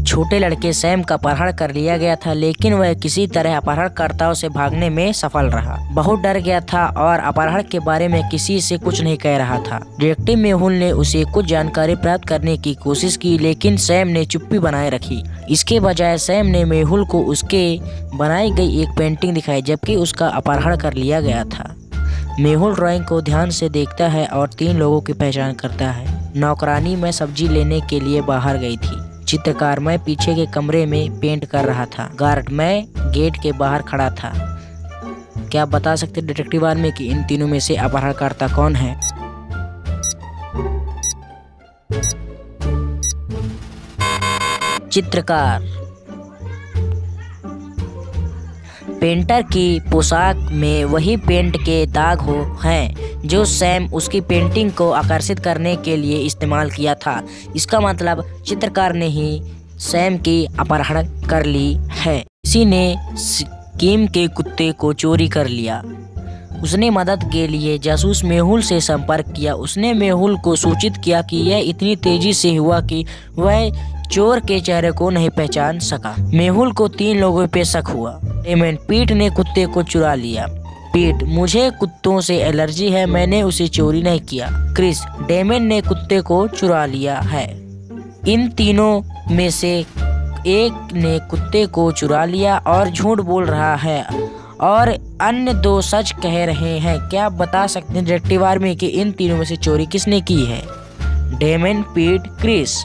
छोटे लड़के सैम का अपहरण कर लिया गया था, लेकिन वह किसी तरह अपहरणकर्ताओं से भागने में सफल रहा। बहुत डर गया था और अपहरण के बारे में किसी से कुछ नहीं कह रहा था। डिटेक्टिव मेहुल ने उसे कुछ जानकारी प्राप्त करने की कोशिश की, लेकिन सैम ने चुप्पी बनाए रखी। इसके बजाय सैम ने मेहुल को उसके बनाई गई एक पेंटिंग दिखाई, जबकि उसका अपहरण कर लिया गया था। मेहुल ड्राइंग को ध्यान से देखता है और 3 लोगों की पहचान करता है। नौकरानी मैं सब्जी लेने के लिए बाहर गई थी। चित्रकार मैं पीछे के कमरे में पेंट कर रहा था। गार्ड मैं गेट के बाहर खड़ा था। क्या आप बता सकते डिटेक्टिव आर्मी कि इन तीनों में से अपहरणकर्ता कौन है? चित्रकार। पेंटर की पोशाक में वही पेंट के दाग हैं जो सैम उसकी पेंटिंग को आकर्षित करने के लिए इस्तेमाल किया था। इसका मतलब चित्रकार ने ही सैम की अपहरण कर ली है। किसी ने किम के कुत्ते को चोरी कर लिया। उसने मदद के लिए जासूस मेहुल से संपर्क किया। उसने मेहुल को सूचित किया कि यह इतनी तेजी से हुआ कि वह चोर के चेहरे को नहीं पहचान सका। मेहुल को 3 लोगों पे शक हुआ। डेमन, पीट ने कुत्ते को चुरा लिया। पीट, मुझे कुत्तों से एलर्जी है, मैंने उसे चोरी नहीं किया। क्रिस, डेमन ने कुत्ते को चुरा लिया है। इन तीनों में से एक ने कुत्ते को चुरा लिया और झूठ बोल रहा है और अन्य 2 सच कह रहे हैं। क्या आप बता सकते हैं डिटेक्टिव आर्मी कि इन तीनों में से चोरी किसने की है? डेमन, पीट, क्रिस।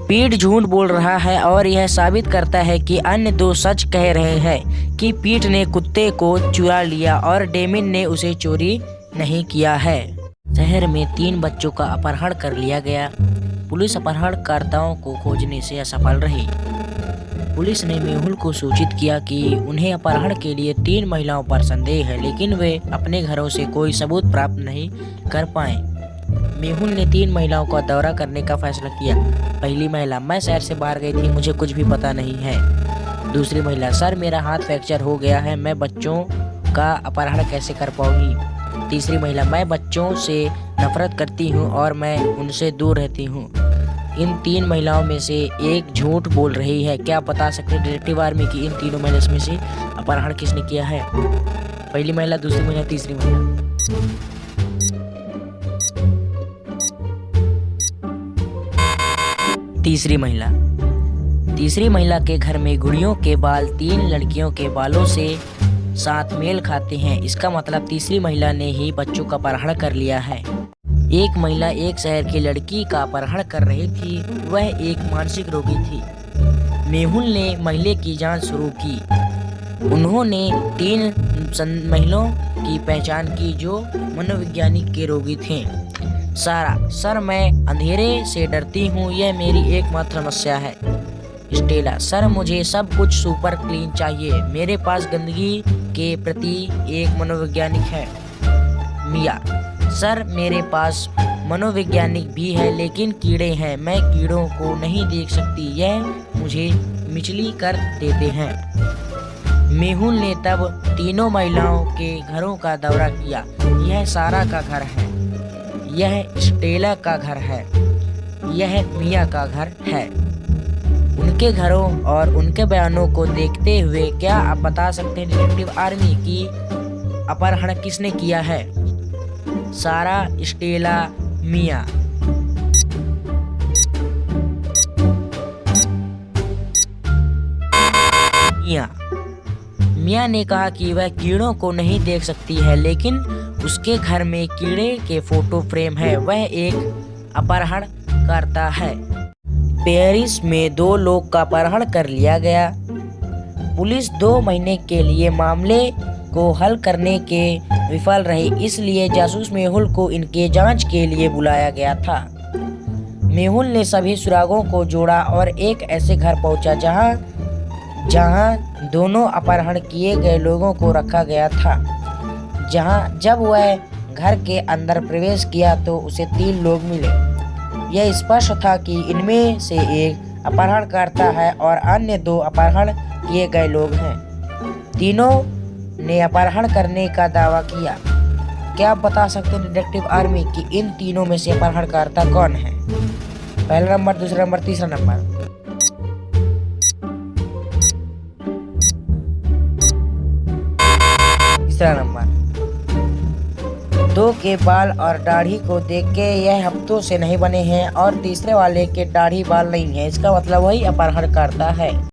पीट झूठ बोल रहा है और यह साबित करता है कि अन्य 2 सच कह रहे हैं कि पीट ने कुत्ते को चुरा लिया और डेमिन ने उसे चोरी नहीं किया है। शहर में 3 बच्चों का अपहरण कर लिया गया। पुलिस अपहरणकर्ताओं को खोजने से असफल रही। पुलिस ने मेहुल को सूचित किया कि उन्हें अपहरण के लिए 3 महिलाओं पर संदेह है, लेकिन वे अपने घरों से कोई सबूत प्राप्त नहीं कर पाए। मेहुल ने 3 महिलाओं का दौरा करने का फैसला किया। पहली महिला, मैं शहर से बाहर गई थी, मुझे कुछ भी पता नहीं है। दूसरी महिला, सर मेरा हाथ फ्रैक्चर हो गया है, मैं बच्चों का अपहरण कैसे कर पाऊंगी। तीसरी महिला, मैं बच्चों से नफरत करती हूँ और मैं उनसे दूर रहती हूँ। इन 3 महिलाओं में से एक झूठ बोल रही है। क्या आप बता सकते हैं डिटेक्टिव आर्मी की इन तीनों महिला में से अपहरण किसने किया है? पहली महिला, दूसरी महिला, तीसरी महिला। तीसरी महिला के घर में गुड़ियों के बाल 3 लड़कियों के बालों से साथ मेल खाते हैं। इसका मतलब तीसरी महिला ने ही बच्चों का अपहरण कर लिया है। एक महिला एक शहर की लड़की का अपहरण कर रही थी। वह एक मानसिक रोगी थी। मेहुल ने महिला की जांच शुरू की। उन्होंने 3 महिलाओं की पहचान की जो मनोवैज्ञानिक के रोगी थे। सारा, सर मैं अंधेरे से डरती हूँ, यह मेरी एकमात्र समस्या है। स्टेला, सर मुझे सब कुछ सुपर क्लीन चाहिए, मेरे पास गंदगी के प्रति एक मनोवैज्ञानिक है। मिया, सर मेरे पास मनोवैज्ञानिक भी है, लेकिन कीड़े हैं, मैं कीड़ों को नहीं देख सकती, यह मुझे मिचली कर देते हैं। मेहुल ने तब तीनों महिलाओं के घरों का दौरा किया। यह सारा का घर है, यह स्टेला का घर है, यह मिया का घर है। उनके घरों और उनके बयानों को देखते हुए क्या आप बता सकते हैं डिटेक्टिव आर्मी की अपहरण किसने किया है? सारा, स्टेला, मिया। मिया ने कहा कि वह कीड़ों को नहीं देख सकती है, लेकिन उसके घर में कीड़े के फोटो फ्रेम है। वह एक अपहरण करता है। पेरिस में 2 लोग का अपहरण कर लिया गया। पुलिस 2 महीने के लिए मामले को हल करने के विफल रही, इसलिए जासूस मेहुल को इनके जांच के लिए बुलाया गया था। मेहुल ने सभी सुरागों को जोड़ा और एक ऐसे घर पहुंचा जहां दोनों अपहरण किए गए लोगों को रखा गया था। जब वह घर के अंदर प्रवेश किया तो उसे 3 लोग मिले। यह स्पष्ट था कि इनमें से एक अपहरणकर्ता है और अन्य 2 अपहरण किए गए लोग हैं। तीनों ने अपहरण करने का दावा किया। क्या आप बता सकते हैं डिटेक्टिव आर्मी कि इन तीनों में से अपहरणकर्ता कौन है? पहला नंबर, दूसरा नंबर, तीसरा नंबर। तीसरा नंबर। दो के बाल और दाढ़ी को देख के यह हफ्तों से नहीं बने हैं और तीसरे वाले के दाढ़ी बाल नहीं है, इसका मतलब वही अपहरणकर्ता है।